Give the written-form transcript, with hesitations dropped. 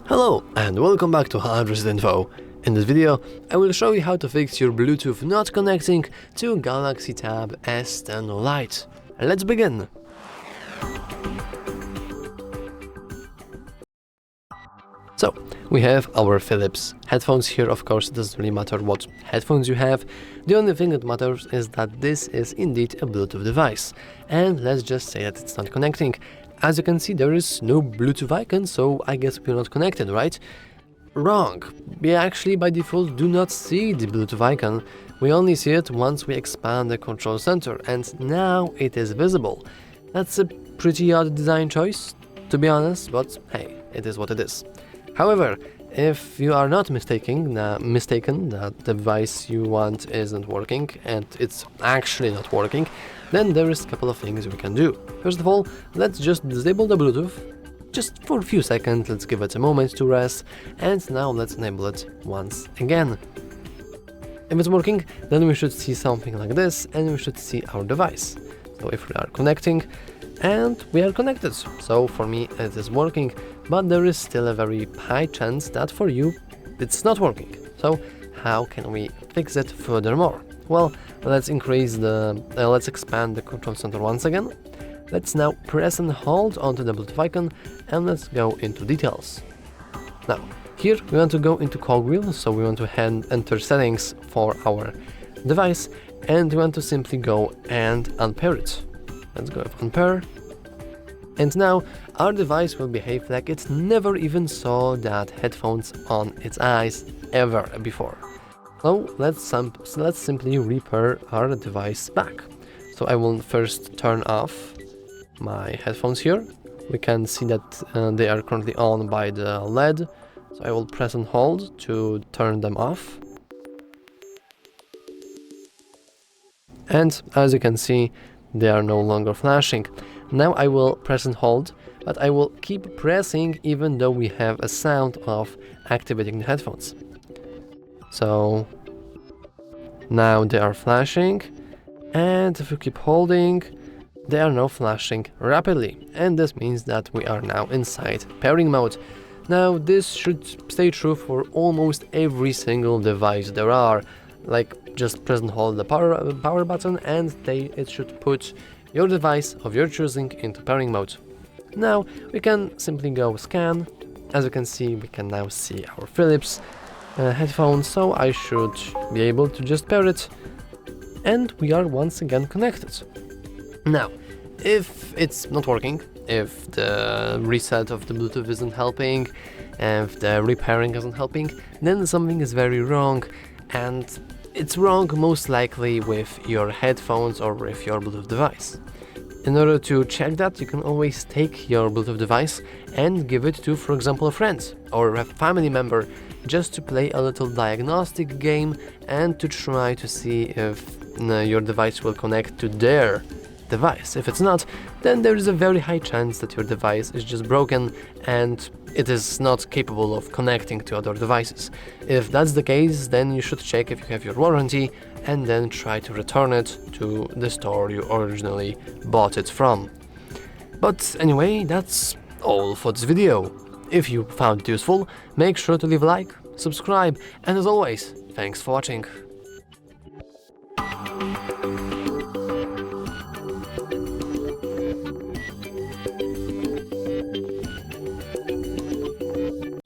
Hello and welcome back to HardReset.Info. In this video, I will show you how to fix your Bluetooth not connecting to Galaxy Tab S10 Lite. Let's begin! So, we have our Philips headphones here. Of course, it doesn't really matter what headphones you have. The only thing that matters is that this is indeed a Bluetooth device. And let's just say that it's not connecting. As you can see, there is no Bluetooth icon, so I guess we're not connected, right? Wrong. We actually by default do not see the Bluetooth icon. We only see it once we expand the control center, and now it is visible. That's a pretty odd design choice, to be honest, but hey, it is what it is. However, if you are not mistaken that the device you want isn't working and it's actually not working, then there is a couple of things we can do. First of all, let's just disable the Bluetooth, just for a few seconds, let's give it a moment to rest, and now let's enable it once again. If it's working, then we should see something like this, and we should see our device. So if we are connecting, and we are connected, so for me it is working, but there is still a very high chance that for you it's not working. So how can we fix it furthermore? Well, let's expand the control center once again. Let's now press and hold onto the Bluetooth icon, and let's go into details. Now, here we want to go into cogwheel, so we want to enter settings for our device, and we want to simply go and unpair it. Let's go with unpair. And now our device will behave like it never even saw that headphones on its eyes ever before. So let's simply repair our device back. So I will first turn off my headphones here. We can see that they are currently on by the LED. So I will press and hold to turn them off. And as you can see, they are no longer flashing. Now I will press and hold, but I will keep pressing even though we have a sound of activating the headphones. So now they are flashing, and if you keep holding, they are now flashing rapidly, and this means that we are now inside pairing mode. Now this should stay true for almost every single device there are. Like, just press and hold the power button, and it should put your device of your choosing into pairing mode. Now we can simply go scan. As you can see, we can now see our Philips headphones, so I should be able to just pair it, and we are once again connected. Now, if it's not working, if the reset of the Bluetooth isn't helping, if the repairing isn't helping, then something is very wrong, and it's wrong most likely with your headphones or with your Bluetooth device. In order to check that, you can always take your Bluetooth device and give it to, for example, a friend or a family member, just to play a little diagnostic game and to try to see if your device will connect to their device. If it's not, then there is a very high chance that your device is just broken and it is not capable of connecting to other devices. If that's the case, then you should check if you have your warranty and then try to return it to the store you originally bought it from. But anyway, that's all for this video. If you found it useful, make sure to leave a like, subscribe, and as always, thanks for watching.